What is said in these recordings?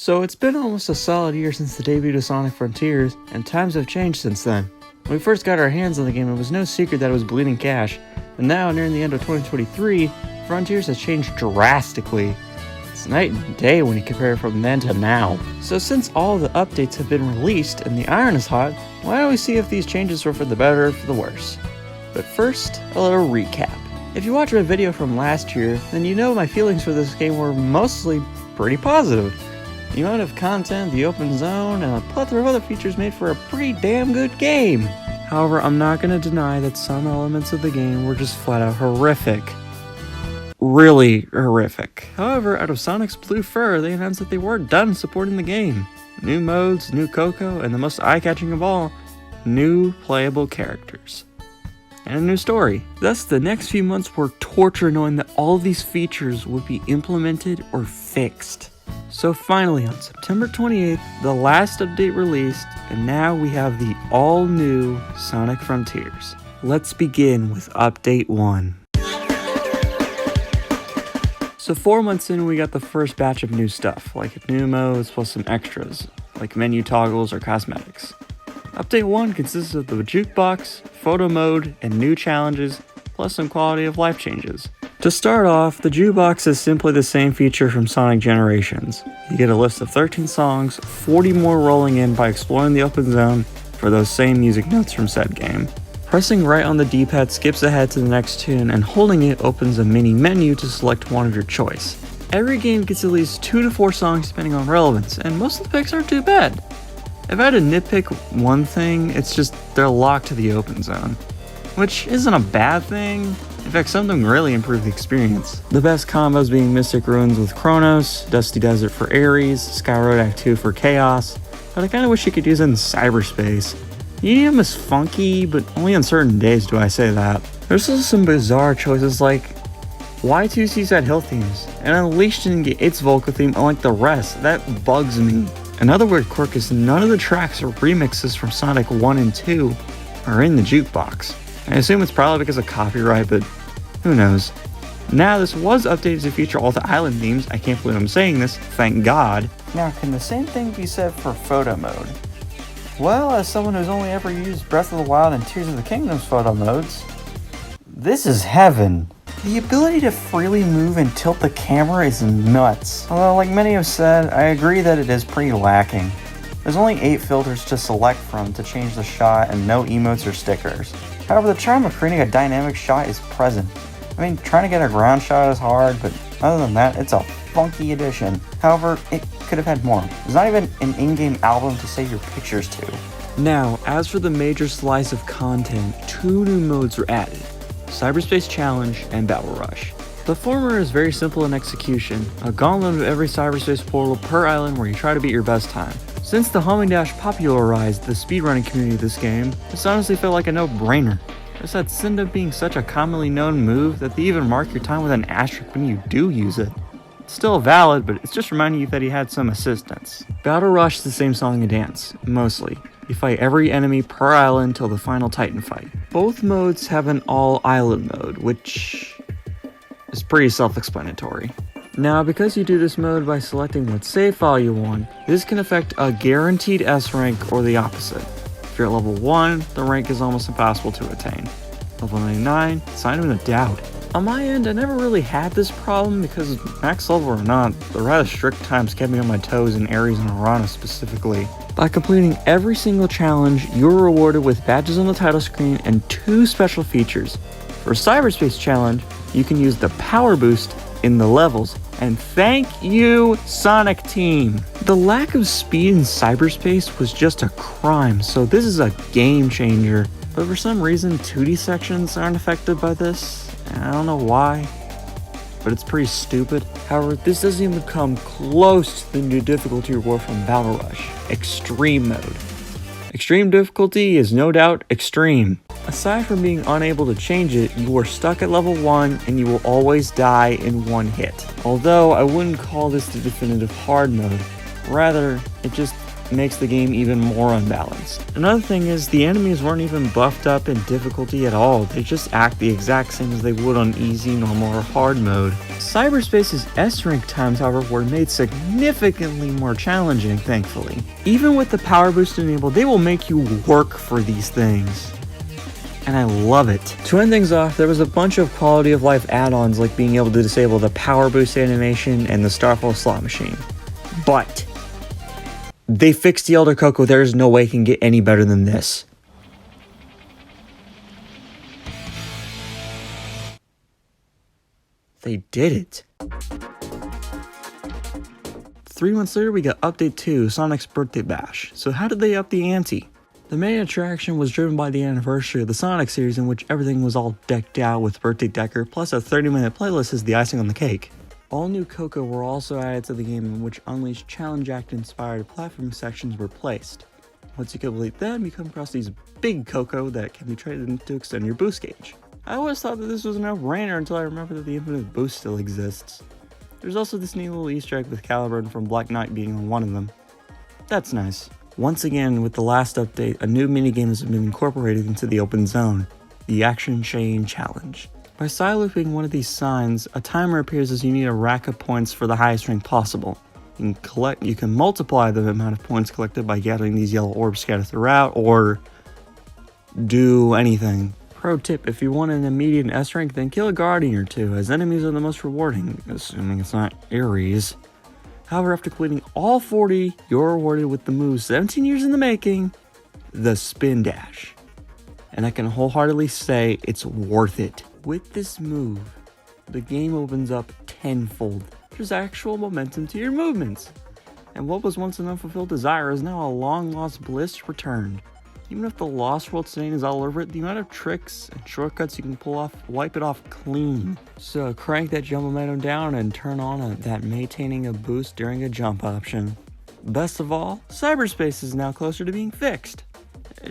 So it's been almost a solid year since the debut of Sonic Frontiers, and times have changed since then. When we first got our hands on the game, it was no secret that it was bleeding cash, and now, nearing the end of 2023, Frontiers has changed drastically. It's night and day when you compare it from then to now. So since all the updates have been released and the iron is hot, why don't we see if these changes were for the better or for the worse? But first, a little recap. If you watched my video from last year, then you know my feelings for this game were mostly pretty positive. The amount of content, the open zone, and a plethora of other features made for a pretty damn good game. However, I'm not going to deny that some elements of the game were just flat out horrific. Really horrific. However, out of Sonic's blue fur, they announced that they weren't done supporting the game. New modes, new Coco, and the most eye-catching of all, new playable characters. And a new story. Thus, the next few months were torture knowing that all of these features would be implemented or fixed. So finally, on September 28th, the last update released, and now we have the all-new Sonic Frontiers. Let's begin with Update 1. So 4 months in, we got the first batch of new stuff, like new modes plus some extras, like menu toggles or cosmetics. Update 1 consists of the jukebox, photo mode, and new challenges, plus some quality of life changes. To start off, the jukebox is simply the same feature from Sonic Generations. You get a list of 13 songs, 40 more rolling in by exploring the open zone for those same music notes from said game. Pressing right on the D-pad skips ahead to the next tune, and holding it opens a mini menu to select one of your choice. Every game gets at least 2 to 4 songs depending on relevance, and most of the picks aren't too bad. If I had to nitpick one thing, it's just they're locked to the open zone, which isn't a bad thing. In fact, something really improved the experience. The best combos being Mystic Ruins with Kronos, Dusty Desert for Ares, Skyroad Act 2 for Chaos, but I kinda wish you could use it in cyberspace. The EDM is funky, but only on certain days do I say that. There's also some bizarre choices like, why 2 Seaside Hill themes? And Unleashed didn't get its vocal theme unlike the rest, that bugs me. Another weird quirk is none of the tracks or remixes from Sonic 1 and 2 are in the jukebox. I assume it's probably because of copyright, but who knows. Now this was updated to feature all the island themes. I can't believe I'm saying this, thank God. Now can the same thing be said for photo mode? Well, as someone who's only ever used Breath of the Wild and Tears of the Kingdom's photo modes, this is heaven. The ability to freely move and tilt the camera is nuts. Although, like many have said, I agree that it is pretty lacking. There's only 8 filters to select from to change the shot and no emotes or stickers. However, the charm of creating a dynamic shot is present. I mean, trying to get a ground shot is hard, but other than that, it's a funky addition. However, it could have had more. There's not even an in-game album to save your pictures to. Now, as for the major slice of content, 2 new modes were added: Cyberspace Challenge and Battle Rush. The former is very simple in execution, a gauntlet of every cyberspace portal per island where you try to beat your best time. Since the homing dash popularized the speedrunning community of this game, this honestly felt like a no-brainer. There's that end up being such a commonly known move that they even mark your time with an asterisk when you do use it. It's still valid, but it's just reminding you that he had some assistance. Battle Rush is the same song and dance, mostly. You fight every enemy per island till the final Titan fight. Both modes have an all-island mode, which is pretty self-explanatory. Now, because you do this mode by selecting what save file you want, this can affect a guaranteed S rank or the opposite. If you're at level 1, the rank is almost impossible to attain. Level 99, it's not even a doubt. On my end, I never really had this problem because max level or not, the rather strict times kept me on my toes in Ares and Arana specifically. By completing every single challenge, you're rewarded with badges on the title screen and 2 special features. For Cyberspace Challenge, you can use the power boost in the levels, and thank you, Sonic Team! The lack of speed in cyberspace was just a crime, so this is a game changer. But for some reason, 2D sections aren't affected by this. I don't know why, but it's pretty stupid. However, this doesn't even come close to the new difficulty reward from Battle Rush, Extreme Mode. Extreme difficulty is no doubt extreme. Aside from being unable to change it, you are stuck at level 1 and you will always die in one hit. Although I wouldn't call this the definitive hard mode, rather it just makes the game even more unbalanced. Another thing is the enemies weren't even buffed up in difficulty at all, they just act the exact same as they would on easy, normal, or hard mode. Cyberspace's S-rank times, however, were made significantly more challenging, thankfully. Even with the power boost enabled, they will make you work for these things. And I love it. To end things off, there was a bunch of quality of life add-ons like being able to disable the power boost animation and the Starfall slot machine. But they fixed the Elder Cocoa. There's no way it can get any better than this. They did it. 3 months later, we got Update 2, Sonic's Birthday Bash. So how did they up the ante? The main attraction was driven by the anniversary of the Sonic series, in which everything was all decked out with birthday decor, plus a 30-minute playlist as the icing on the cake. All new Cocoa were also added to the game, in which Unleashed Challenge Act-inspired platforming sections were placed. Once you complete them, you come across these big Cocoa that can be traded to extend your boost gauge. I always thought that this was a no-brainer until I remembered that the infinite boost still exists. There's also this neat little Easter egg with Caliburn from Black Knight being on one of them. That's nice. Once again, with the last update, a new minigame has been incorporated into the open zone, the Action Chain Challenge. By side looping one of these signs, a timer appears as you need a rack of points for the highest rank possible. You can multiply the amount of points collected by gathering these yellow orbs scattered throughout, or do anything. Pro tip, if you want an immediate S rank, then kill a Guardian or two, as enemies are the most rewarding, assuming it's not Ares. However, after completing all 40, you're rewarded with the move 17 years in the making, the Spin Dash. And I can wholeheartedly say it's worth it. With this move, the game opens up tenfold. There's actual momentum to your movements. And what was once an unfulfilled desire is now a long-lost bliss returned. Even if the Lost World stain is all over it, the amount of tricks and shortcuts you can pull off wipe it off clean. So crank that jump momentum down and turn on that maintaining a boost during a jump option. Best of all, cyberspace is now closer to being fixed.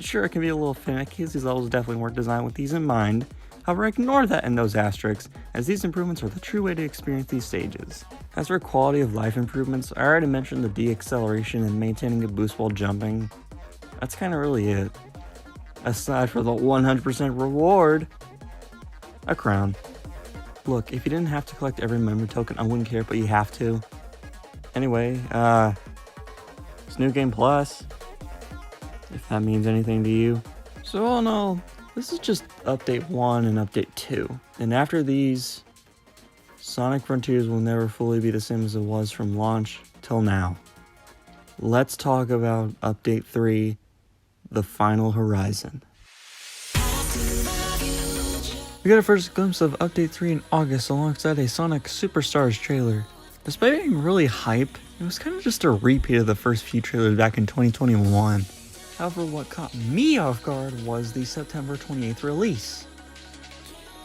Sure, it can be a little finicky, as these levels definitely weren't designed with these in mind. However, ignore that and those asterisks, as these improvements are the true way to experience these stages. As for quality of life improvements, I already mentioned the de-acceleration and maintaining a boost while jumping. That's kind of really it. Aside from the 100% reward, a crown. Look, if you didn't have to collect every member token, I wouldn't care, but you have to. Anyway, it's New Game Plus, if that means anything to you. So all in all, this is just Update 1 and Update 2. And after these, Sonic Frontiers will never fully be the same as it was from launch till now. Let's talk about Update 3, The Final Horizon. We got a first glimpse of Update 3 in August alongside a Sonic Superstars trailer. Despite being really hype, it was kind of just a repeat of the first few trailers back in 2021. However, what caught me off guard was the September 28th release.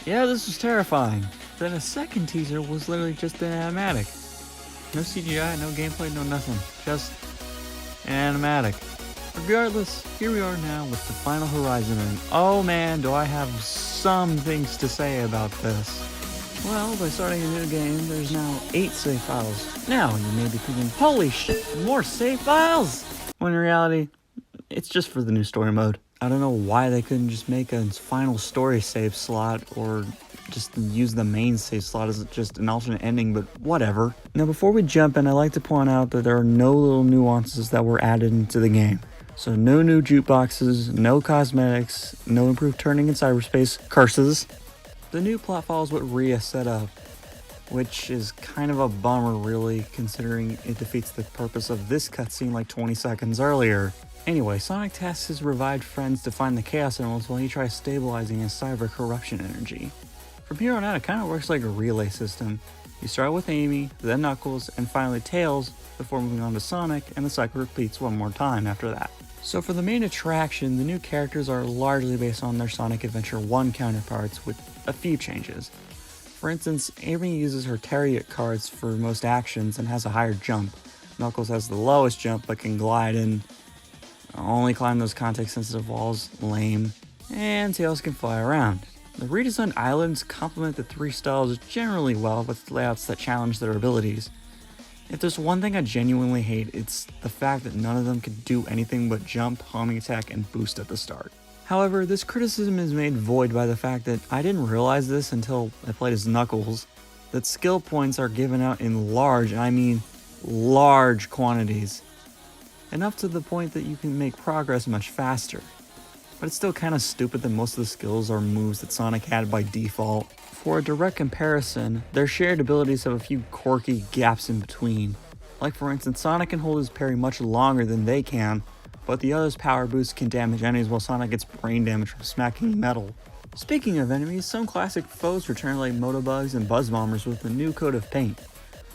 Yeah, this was terrifying. Then a second teaser was literally just an animatic. No CGI, no gameplay, no nothing. Just an animatic. Regardless, here we are now with The Final Horizon, and oh man, do I have some things to say about this. Well, by starting a new game, there's now 8 save files. Now, you may be thinking, holy shit, more save files! When in reality, it's just for the new story mode. I don't know why they couldn't just make a final story save slot, or just use the main save slot as just an alternate ending, but whatever. Now before we jump in, I'd like to point out that there are no little nuances that were added into the game. So no new jukeboxes, no cosmetics, no improved turning in cyberspace, curses. The new plot follows what Rhea set up, which is kind of a bummer really, considering it defeats the purpose of this cutscene like 20 seconds earlier. Anyway, Sonic tasks his revived friends to find the Chaos Emeralds while he tries stabilizing his cyber corruption energy. From here on out, it kind of works like a relay system. You start with Amy, then Knuckles, and finally Tails, before moving on to Sonic, and the cycle repeats one more time after that. So for the main attraction, the new characters are largely based on their Sonic Adventure 1 counterparts, with a few changes. For instance, Amy uses her Terriot cards for most actions and has a higher jump. Knuckles has the lowest jump but can glide and only climb those context-sensitive walls, lame, and Tails can fly around. The redesigned islands complement the three styles generally well with layouts that challenge their abilities. If there's one thing I genuinely hate, it's the fact that none of them can do anything but jump, homing attack, and boost at the start. However, this criticism is made void by the fact that I didn't realize this until I played as Knuckles, that skill points are given out in large, and I mean large quantities. Enough to the point that you can make progress much faster. But it's still kinda stupid that most of the skills are moves that Sonic had by default. For a direct comparison, their shared abilities have a few quirky gaps in between. Like for instance, Sonic can hold his parry much longer than they can, but the other's power boost can damage enemies while Sonic gets brain damage from smacking metal. Speaking of enemies, some classic foes return like Motobugs and Buzz Bombers with a new coat of paint.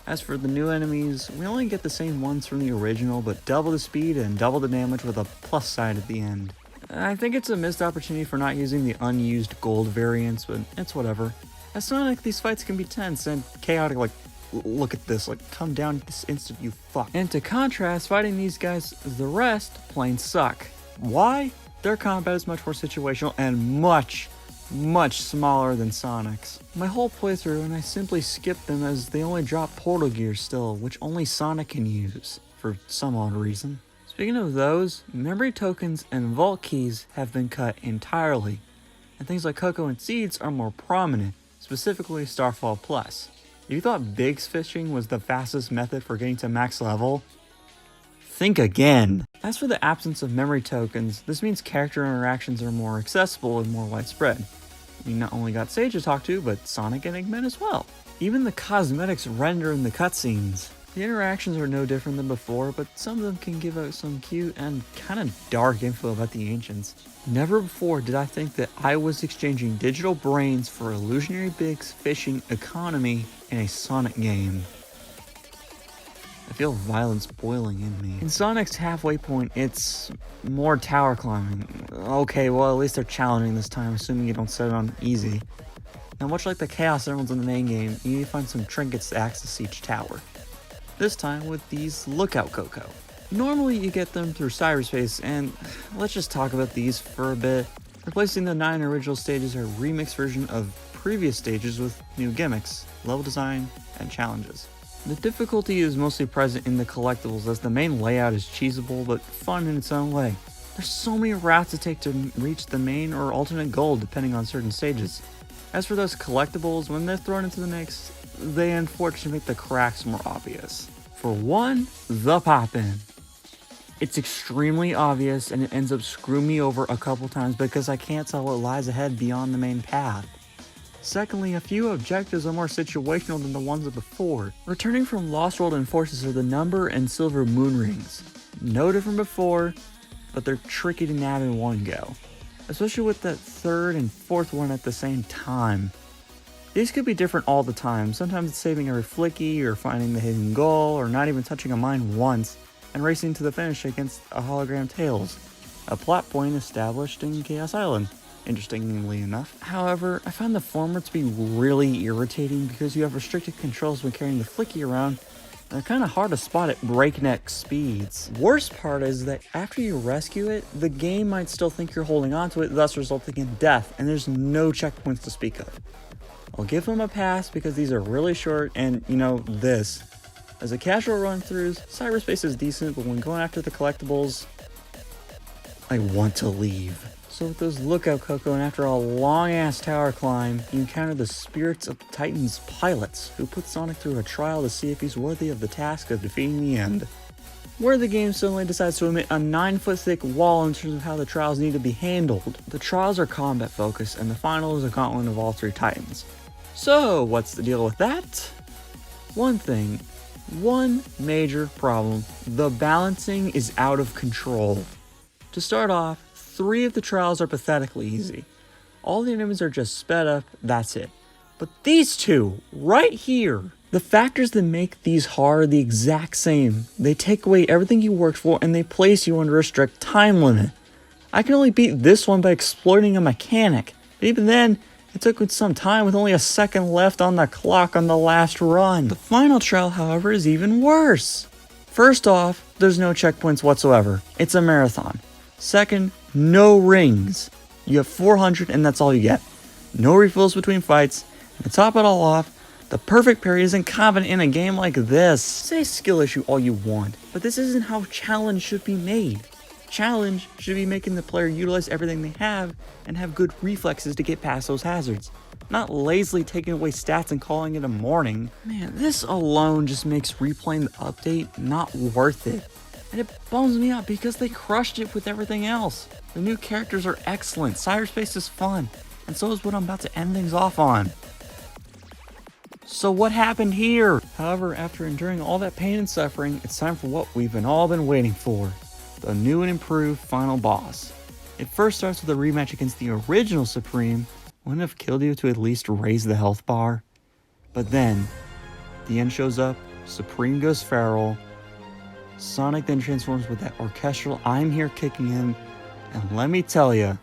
As for the new enemies, we only get the same ones from the original, but double the speed and double the damage with a plus sign at the end. I think it's a missed opportunity for not using the unused gold variants, but it's whatever. As Sonic, these fights can be tense and chaotic, like, look at this, like, come down this instant, you fuck. And to contrast, fighting these guys, the rest, plain suck. Why? Their combat is much more situational and much smaller than Sonic's. My whole playthrough, and I simply skipped them as they only drop portal gears still, which only Sonic can use, for some odd reason. Speaking of those, memory tokens and vault keys have been cut entirely, and things like Cocoa and Seeds are more prominent, specifically Starfall Plus. If you thought Biggs fishing was the fastest method for getting to max level, think again. As for the absence of memory tokens, this means character interactions are more accessible and more widespread. We not only got Sage to talk to, but Sonic and Eggman as well. Even the cosmetics render in the cutscenes. The interactions are no different than before, but some of them can give out some cute and kinda dark info about the ancients. Never before did I think that I was exchanging digital brains for illusionary Biggs fishing economy in a Sonic game. I feel violence boiling in me. In Sonic's halfway point, it's more tower climbing. Okay, well at least they're challenging this time, assuming you don't set it on easy. Now much like the Chaos Emeralds in the main game, you need to find some trinkets to access each tower. This time with these Lookout Cocoa. Normally you get them through cyberspace, and let's just talk about these for a bit. Replacing the 9 original stages are a remixed version of previous stages with new gimmicks, level design, and challenges. The difficulty is mostly present in the collectibles as the main layout is cheesable but fun in its own way. There's so many routes to take to reach the main or alternate goal depending on certain stages. As for those collectibles, when they're thrown into the mix, they unfortunately make the cracks more obvious. For one, the pop-in. It's extremely obvious and it ends up screwing me over a couple times because I can't tell what lies ahead beyond the main path. Secondly, a few objectives are more situational than the ones of before. Returning from Lost World enforces are the number and silver moon rings. No different before, but they're tricky to nab in one go. Especially with that third and fourth one at the same time. These could be different all the time. Sometimes it's saving every flicky, or finding the hidden goal, or not even touching a mine once, and racing to the finish against a hologram Tails. A plot point established in Chaos Island, interestingly enough. However, I found the former to be really irritating because you have restricted controls when carrying the flicky around, and they're kinda hard to spot at breakneck speeds. Worst part is that after you rescue it, the game might still think you're holding onto it, thus resulting in death, and there's no checkpoints to speak of. I'll give them a pass because these are really short and, this. As a casual run-through, cyberspace is decent, but when going after the collectibles, I want to leave. So with those Lookout Cocoa, and after a long-ass tower climb, you encounter the spirits of Titan's pilots, who put Sonic through a trial to see if he's worthy of the task of defeating the end. Where the game suddenly decides to emit a 9-foot-thick wall in terms of how the trials need to be handled. The trials are combat-focused, and the final is a gauntlet of all 3 Titans. So, what's the deal with that? One major problem. The balancing is out of control. To start off, 3 of the trials are pathetically easy. All the enemies are just sped up, that's it. But these 2, right here, the factors that make these hard are the exact same. They take away everything you worked for and they place you under a strict time limit. I can only beat this one by exploiting a mechanic, but even then, it took some time with only a second left on the clock on the last run. The final trial, however, is even worse. First off, there's no checkpoints whatsoever. It's a marathon. Second, no rings. You have 400 and that's all you get. No refills between fights. And to top it all off, The perfect parry isn't confident in a game like this. Say skill issue all you want, but this isn't how challenge should be made. Challenge should be making the player utilize everything they have and have good reflexes to get past those hazards, not lazily taking away stats and calling it a morning. Man, this alone just makes replaying the update not worth it. And it bums me out because they crushed it with everything else. The new characters are excellent, cyberspace is fun, and so is what I'm about to end things off on. So what happened here? However, after enduring all that pain and suffering, it's time for what we've all been waiting for. The new and improved final boss. It first starts with a rematch against the original Supreme. Wouldn't have killed you to at least raise the health bar. But then, the end shows up, Supreme goes feral, Sonic then transforms with that orchestral I'm Here kicking in, and let me tell ya,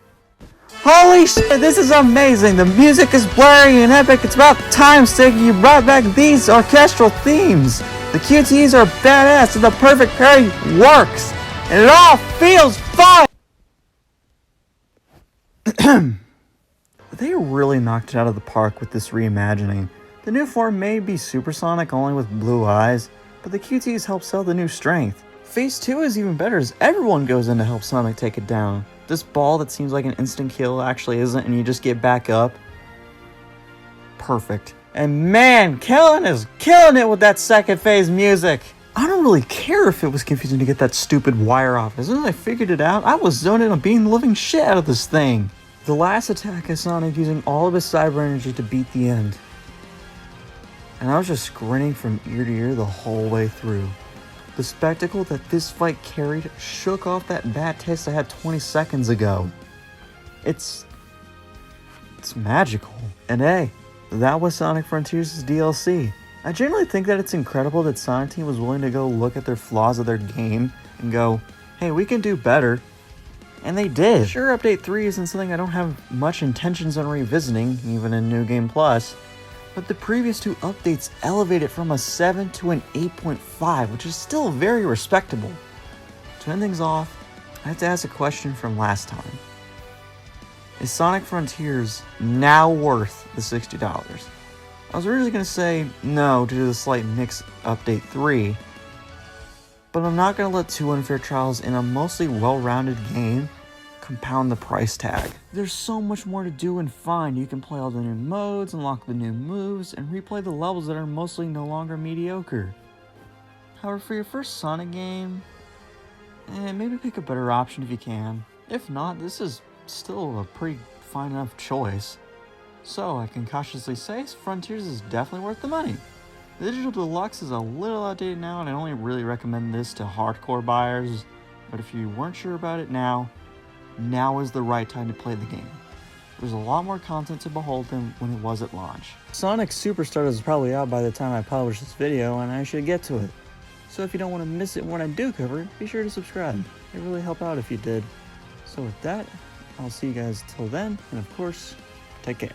holy shit, this is amazing! The music is blurry and epic. It's about time, Sticky, you brought back these orchestral themes. The QTEs are badass and the perfect parry works. And it all feels fun! They really knocked it out of the park with this reimagining. The new form may be supersonic only with blue eyes, but the QTEs help sell the new strength. Phase 2 is even better as everyone goes in to help Sonic take it down. This ball that seems like an instant kill actually isn't, and you just get back up. Perfect. And man, Kellen is killing it with that second phase music. I don't really care if it was confusing to get that stupid wire off. As soon as I figured it out, I was zoning on beating the living shit out of this thing. The last attack is Sonic using all of his cyber energy to beat the end. And I was just grinning from ear to ear the whole way through. The spectacle that this fight carried shook off that bad taste I had 20 seconds ago. It's magical. And hey, that was Sonic Frontiers' DLC. I generally think that it's incredible that Sonic Team was willing to go look at their flaws of their game and go, hey, we can do better. And they did. Sure, Update 3 isn't something I don't have much intentions on revisiting, even in New Game Plus, but the previous two updates elevate it from a 7 to an 8.5, which is still very respectable. To end things off, I have to ask a question from last time. Is Sonic Frontiers now worth the $60? I was originally going to say no due to the slight mix Update 3, but I'm not going to let two unfair trials in a mostly well-rounded game compound the price tag. There's so much more to do and find. You can play all the new modes, unlock the new moves, and replay the levels that are mostly no longer mediocre. However, for your first Sonic game, maybe pick a better option if you can. If not, this is still a pretty fine enough choice. So I can cautiously say Frontiers is definitely worth the money. The Digital Deluxe is a little outdated now, and I only really recommend this to hardcore buyers, but if you weren't sure about it now is the right time to play the game. There's a lot more content to behold than when it was at launch. Sonic Superstars is probably out by the time I publish this video, and I should get to it. So if you don't want to miss it when I do cover it, be sure to subscribe. It really help out if you did. So with that, I'll see you guys till then, and of course, take care.